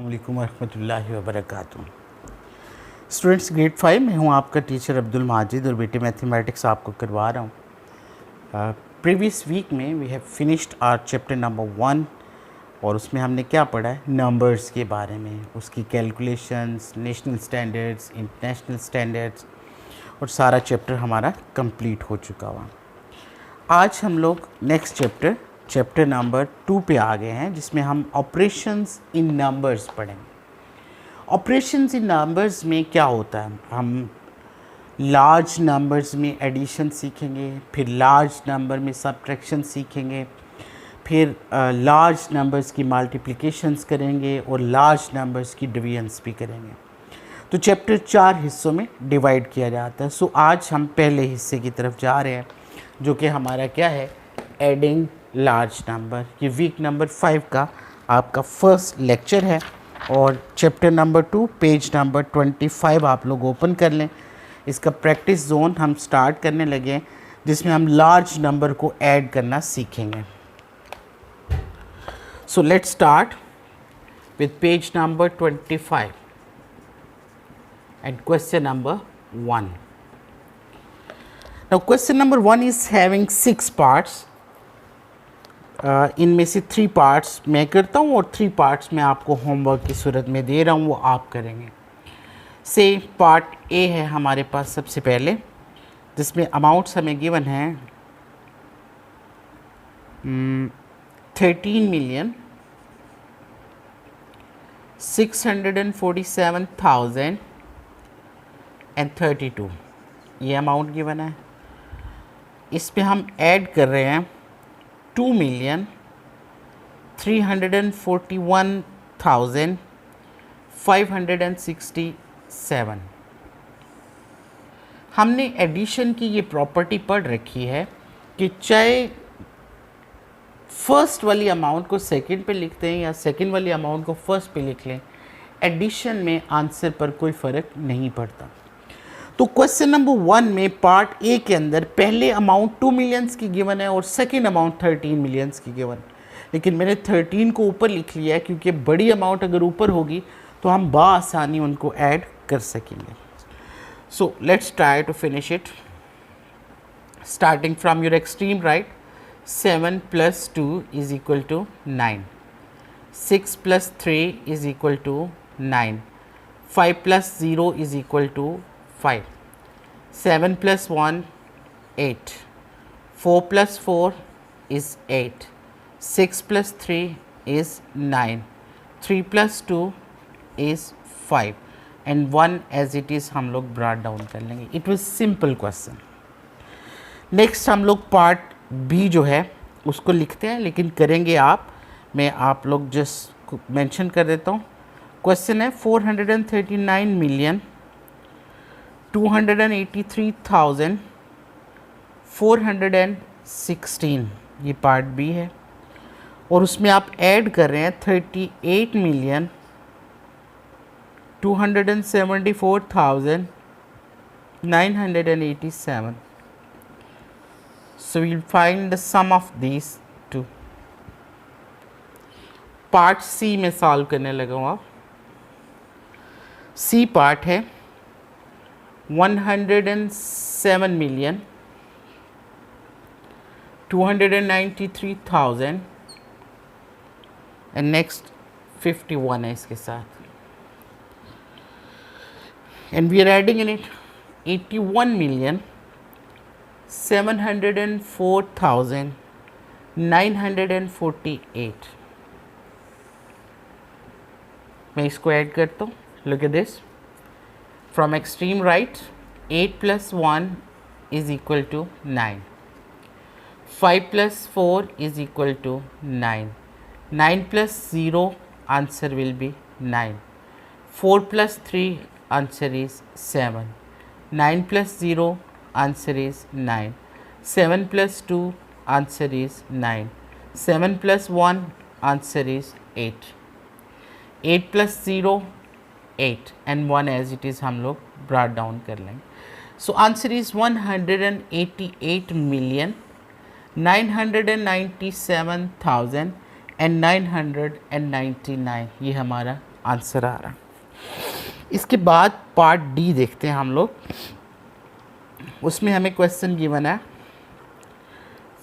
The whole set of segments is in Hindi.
अस्सलामुअलैकुम वरहमतुल्लाहि वबरकातुहू। स्टूडेंट्स ग्रेड 5 में हूँ, आपका टीचर अब्दुल माजिद और बेटे मैथमेटिक्स आपको करवा रहा हूँ। प्रीवियस वीक में we have finished our chapter number 1 और उसमें हमने क्या पढ़ा है, नंबर्स के बारे में, उसकी calculations, national standards, international standards और सारा चैप्टर हमारा कंप्लीट हो चुका हुआ। आज हम लोग नेक्स्ट चैप्टर नंबर 2 पे आ गए हैं, जिसमें हम ऑपरेशंस इन नंबर्स पढ़ेंगे। ऑपरेशंस इन नंबर्स में क्या होता है, हम लार्ज नंबर्स में एडिशन सीखेंगे, फिर लार्ज नंबर में सब्ट्रैक्शन सीखेंगे, फिर लार्ज नंबर्स की मल्टीप्लिकेशंस करेंगे और लार्ज नंबर्स की डिवीजन्स भी करेंगे। तो चैप्टर 4 हिस्सों में डिवाइड किया जाता है। सो आज हम पहले हिस्से की तरफ जा रहे हैं, जो कि हमारा क्या है, एडिंग लार्ज नंबर। ये वीक नंबर 5 का आपका फर्स्ट लेक्चर है और चैप्टर नंबर 2 पेज नंबर 25 आप लोग ओपन कर लें। इसका प्रैक्टिस जोन हम स्टार्ट करने लगे हैं, जिसमें हम लार्ज नंबर को ऐड करना सीखेंगे। So let's start with page number 25 and question number 1. Now question number 1 is having 6 parts. इनमें से 3 पार्ट्स मैं करता हूँ और 3 पार्ट्स मैं आपको होमवर्क की सूरत में दे रहा हूँ, वो आप करेंगे। से पार्ट ए है हमारे पास सबसे पहले, जिसमें अमाउंट्स हमें गिवन हैं 13,647,032 ये अमाउंट गिवन है। इस पे हम ऐड कर रहे हैं 2,341,567। हमने एडिशन की ये प्रॉपर्टी पढ़ रखी है कि चाहे फर्स्ट वाली अमाउंट को सेकंड पे लिखते हैं या सेकंड वाली अमाउंट को फर्स्ट पे लिख लें, एडिशन में आंसर पर कोई फ़र्क नहीं पड़ता। तो क्वेश्चन नंबर 1 में पार्ट ए के अंदर पहले अमाउंट 2 मिलियंस की गिवन है और सेकंड अमाउंट 13 मिलियंस की गिवन, लेकिन मैंने 13 को ऊपर लिख लिया है क्योंकि बड़ी अमाउंट अगर ऊपर होगी तो हम बाआसानी उनको ऐड कर सकेंगे। So let's try to finish it starting from your extreme right. 7 + 2 is equal to 9. 6 + 3 is equal to 9. 5 + 0 is equal to 5. 7 + 1 8. 4 + 4 is 8. 6 + 3 is 9. 3 + 2 is 5 and 1 as it is हम लोग ब्रॉट डाउन कर लेंगे। It was simple question. Next हम लोग पार्ट बी जो है उसको लिखते हैं, लेकिन करेंगे आप, मैं आप लोग जस्ट मेंशन कर देता हूँ। क्वेश्चन है 439,283,416, ये पार्ट बी है और उसमें आप ऐड कर रहे हैं 38,274,987. So we'll find the sum of these two. Part C में सॉल्व करने लगा हूँ। आप सी पार्ट है 107,293,000 एंड नेक्स्ट 51 है इसके साथ, and we are adding in it 81,704,948। मैं इसको ऐड करता हूँ। Look at this, from extreme right 8 + 1 is equal to 9. 5 + 4 is equal to 9. 9 + 0 answer will be 9. 4 + 3 answer is 7. 9 + 0 answer is 9. 7 + 2 answer is 9. 7 + 1 answer is 8. 8 + 0 8 and 1 as it is हम लोग ब्रॉट डाउन कर लेंगे। सो आंसर इज 188,997,999 ये हमारा आंसर आ रहा। इसके बाद पार्ट डी देखते हैं हम लोग। उसमें हमें क्वेश्चन गिवन है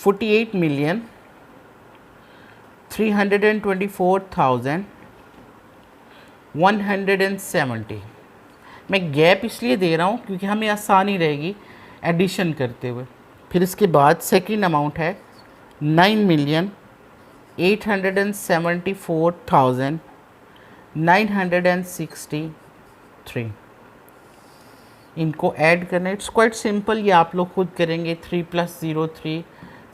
48,324,170। मैं गैप इसलिए दे रहा हूँ क्योंकि हमें आसानी रहेगी एडिशन करते हुए। फिर इसके बाद सेकंड अमाउंट है 9,874,963। इनको ऐड करना इट्स क्वाइट सिंपल, ये आप लोग खुद करेंगे। 3 + 0 3,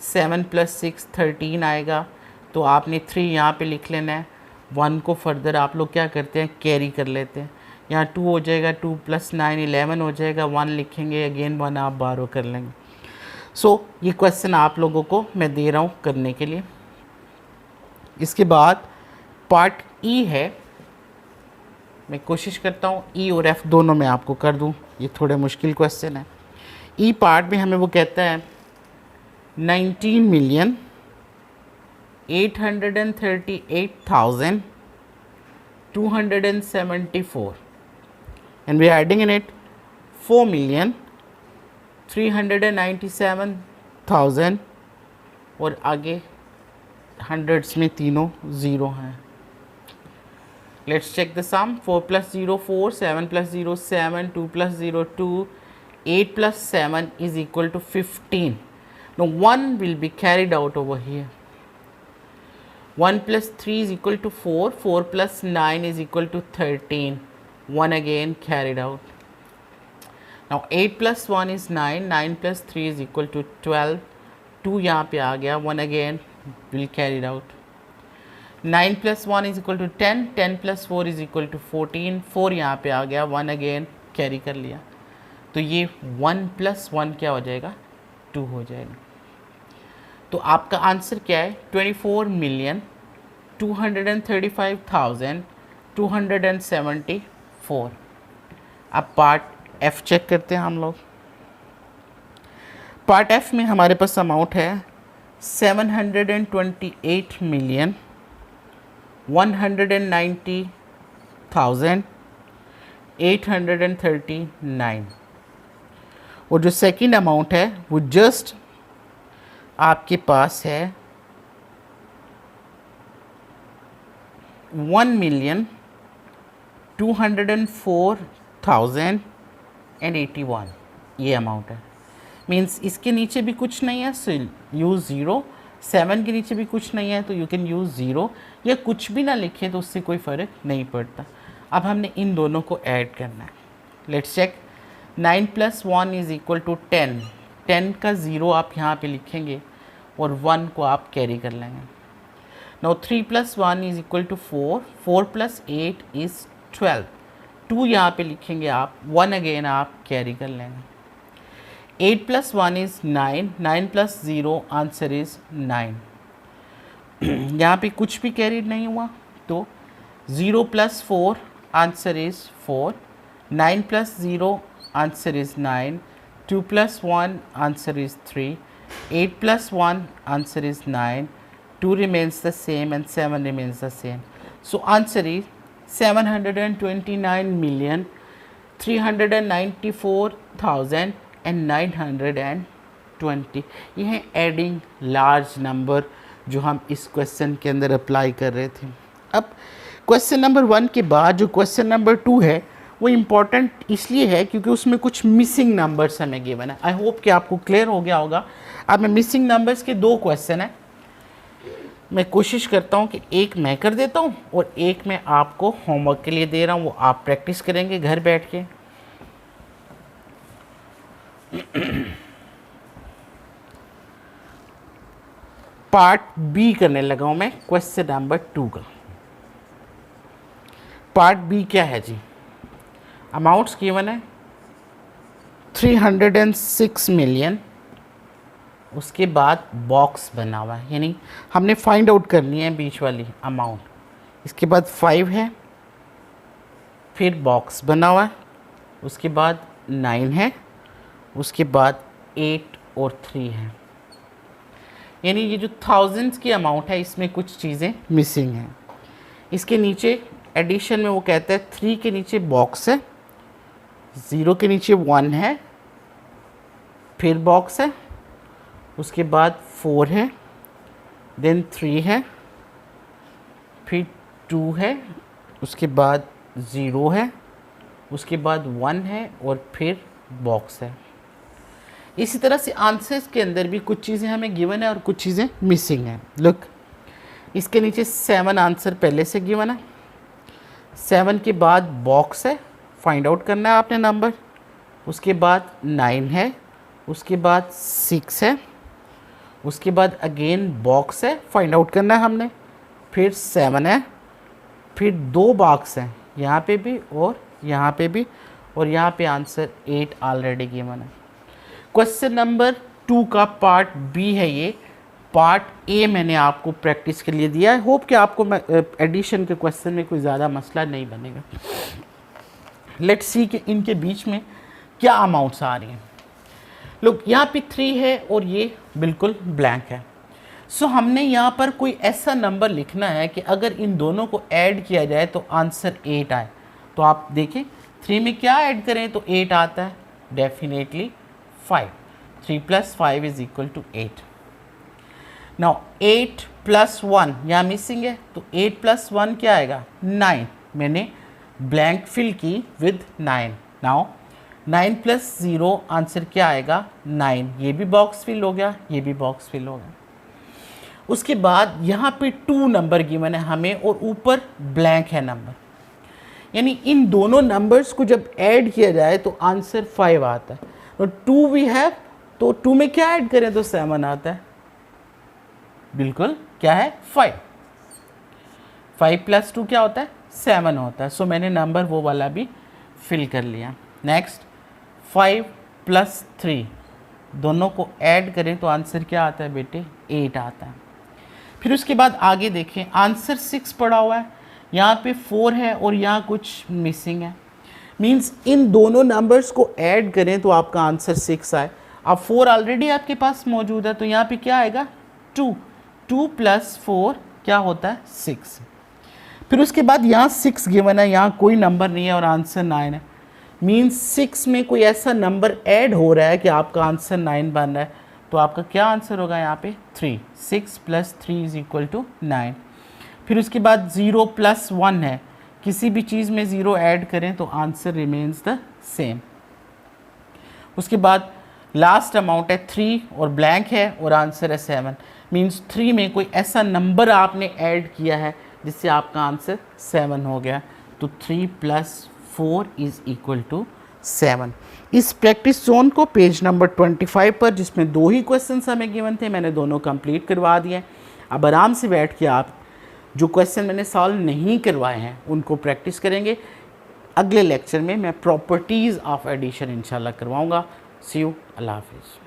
7 + 6 13 आएगा, तो आपने 3 यहाँ पे लिख लेना है। 1 को फर्दर आप लोग क्या करते हैं, कैरी कर लेते हैं। यहाँ 2 हो जाएगा, 2 + 9 11 हो जाएगा। 1 लिखेंगे, अगेन 1 आप बारो कर लेंगे। सो ये क्वेश्चन आप लोगों को मैं दे रहा हूँ करने के लिए। इसके बाद पार्ट ई है, मैं कोशिश करता हूँ ई और एफ दोनों में आपको कर दूँ, ये थोड़े मुश्किल क्वेश्चन है। ई पार्ट में हमें वो कहता है 19,838,274 and we are adding in it 4,397,000 और आगे हंड्रेड्स में तीनों ज़ीरो हैं। Let's check the sum. 4 + 0 4, 7 + 0 7, 2 + 0 2, 8 + 7 is equal to 15. Now 1 will be carried out over here. 1 + 3 is equal to 4, 4 + 9 is equal to 13. 1 again carried out. Now 8 + 1 is 9, 9 + 3 is equal to 12. 2 यहाँ पे आ गया, 1 again will carried out. 9 + 1 is equal to 10, 10 + 4 is equal to 14, 4 यहाँ पे आ गया, 1 अगेन कैरी कर लिया, तो ये 1 + 1 क्या हो जाएगा, 2 हो जाएगा। तो आपका आंसर क्या है, 24,235,274। अब पार्ट एफ चेक करते हैं हम लोग। पार्ट एफ में हमारे पास अमाउंट है 728,190,839 और जो सेकंड अमाउंट है वो जस्ट आपके पास है 1,204,081। ये अमाउंट है, मीन्स इसके नीचे भी कुछ नहीं है, सो यूज़ ज़ीरो। 7 के नीचे भी कुछ नहीं है तो यू कैन यूज़ ज़ीरो, या कुछ भी ना लिखें तो उससे कोई फ़र्क नहीं पड़ता। अब हमने इन दोनों को ऐड करना है। Let's check. 9 + 1 is equal to 10, 10 का ज़ीरो आप यहाँ पे लिखेंगे और 1 को आप कैरी कर लेंगे। Now 3 + 1 is equal to 4, 4 + 8 is 12, 2 यहाँ पे लिखेंगे आप, 1 अगेन आप कैरी कर लेंगे। 8 + 1 is 9, 9 + 0 आंसर इज़ 9। यहाँ पे कुछ भी कैरीड नहीं हुआ, तो 0 + 4 answer is 4, 9 + 0 answer is 9, 2 + 1 answer is 3, 8 + 1 answer is 9, 2 remains the same and 7 remains the same. So answer is 729,394,920। ये है एडिंग लार्ज नंबर जो हम इस क्वेश्चन के अंदर अप्लाई कर रहे थे। अब क्वेश्चन नंबर 1 के बाद जो क्वेश्चन नंबर 2 है वो इम्पॉर्टेंट इसलिए है क्योंकि उसमें कुछ मिसिंग नंबर्स हमें गिवन है। आई होप कि आपको क्लियर हो गया होगा। अब मैं मिसिंग नंबर्स के 2 क्वेश्चन हैं, मैं कोशिश करता हूँ कि एक मैं कर देता हूँ और एक मैं आपको होमवर्क के लिए दे रहा हूँ, वो आप प्रैक्टिस करेंगे घर बैठ के। पार्ट बी करने लगा हूँ मैं क्वेश्चन नंबर 2 का। पार्ट बी क्या है जी, अमाउंट्स गिवन है 306 मिलियन, उसके बाद बॉक्स बना हुआ है, यानी हमने फाइंड आउट करनी है बीच वाली अमाउंट। इसके बाद 5 है, फिर बॉक्स बना हुआ है, उसके बाद 9 है, उसके बाद 8 और 3 है। यानी ये जो थाउजेंड्स की अमाउंट है इसमें कुछ चीज़ें मिसिंग हैं। इसके नीचे एडिशन में वो कहता है 3 के नीचे बॉक्स है, 0 के नीचे 1 है, फिर बॉक्स है, उसके बाद 4 है, देन 3 है, फिर 2 है, उसके बाद 0 है, उसके बाद 1 है और फिर बॉक्स है। इसी तरह से आंसर्स के अंदर भी कुछ चीज़ें हमें गिवन है और कुछ चीज़ें मिसिंग हैं। लुक, इसके नीचे 7 आंसर पहले से गिवन है, 7 के बाद बॉक्स है, फाइंड आउट करना है आपने नंबर, उसके बाद 9 है, उसके बाद 6 है, उसके बाद अगेन बॉक्स है, फाइंड आउट करना है हमने, फिर 7 है, फिर 2 बॉक्स हैं यहाँ पे भी और यहाँ पे भी, और यहाँ पे आंसर 8 ऑलरेडी गिवन है। क्वेश्चन नंबर 2 का पार्ट बी है ये, पार्ट ए मैंने आपको प्रैक्टिस के लिए दिया है। होप कि आपको एडिशन के क्वेश्चन में कोई ज़्यादा मसला नहीं बनेगा। लेट्स सी कि इनके बीच में क्या अमाउंट्स आ रही हैं। लोग यहाँ पे 3 है और ये बिल्कुल ब्लैंक है। सो हमने यहाँ पर कोई ऐसा नंबर लिखना है कि अगर इन दोनों को ऐड किया जाए तो आंसर 8 आए। तो आप देखें 3 में क्या ऐड करें तो 8 आता है, definitely 5। 3 + 5 is equal to 8। Now 8 + 1 यहाँ मिसिंग है, तो 8 + 1 क्या आएगा 9। मैंने ब्लैंक फिल की विद 9। नाउ 9 + 0 आंसर क्या आएगा 9। ये भी बॉक्स फिल हो गया, ये भी बॉक्स फिल हो गया। उसके बाद यहाँ पे 2 नंबर गिवन है हमें और ऊपर ब्लैंक है नंबर, यानी इन दोनों नंबर्स को जब ऐड किया जाए तो आंसर 5 आता है। तो 2 वी हैव, तो 2 में क्या ऐड करें तो 7 आता है, बिल्कुल क्या है 5। 5 + 2 क्या होता है 7 होता है। सो मैंने नंबर वो वाला भी फिल कर लिया। नेक्स्ट 5 + 3 दोनों को ऐड करें तो आंसर क्या आता है बेटे 8 आता है। फिर उसके बाद आगे देखें, आंसर 6 पड़ा हुआ है, यहाँ पे 4 है और यहाँ कुछ मिसिंग है। मींस इन दोनों नंबर्स को ऐड करें तो आपका आंसर 6 आए। अब 4 ऑलरेडी आपके पास मौजूद है तो यहाँ पे क्या आएगा 2। 2 + 4 क्या होता है 6। फिर उसके बाद यहाँ 6 गिवन है, यहाँ कोई नंबर नहीं है और आंसर 9 है। मींस 6 में कोई ऐसा नंबर ऐड हो रहा है कि आपका आंसर 9 बन रहा है, तो आपका क्या आंसर होगा यहाँ पे 3। 6 + 3 इज इक्वल टू 9। फिर उसके बाद 0 + 1 है, किसी भी चीज़ में 0 ऐड करें तो आंसर रिमेन्स द सेम। उसके बाद लास्ट अमाउंट है 3 और ब्लैंक है और आंसर है 7। मींस 3 में कोई ऐसा नंबर आपने ऐड किया है जिससे आपका आंसर 7 हो गया, तो 3 + 4 इज इक्वल टू 7। इस प्रैक्टिस जोन को पेज नंबर 25 पर, जिसमें 2 ही क्वेश्चंस हमें गिवन थे, मैंने दोनों कंप्लीट करवा दिए। अब आराम से बैठ के आप जो क्वेश्चन मैंने सॉल्व नहीं करवाए हैं उनको प्रैक्टिस करेंगे। अगले लेक्चर में मैं प्रॉपर्टीज़ ऑफ एडिशन इंशाल्लाह करवाऊंगा। सी यू, अल्लाह हाफिज़।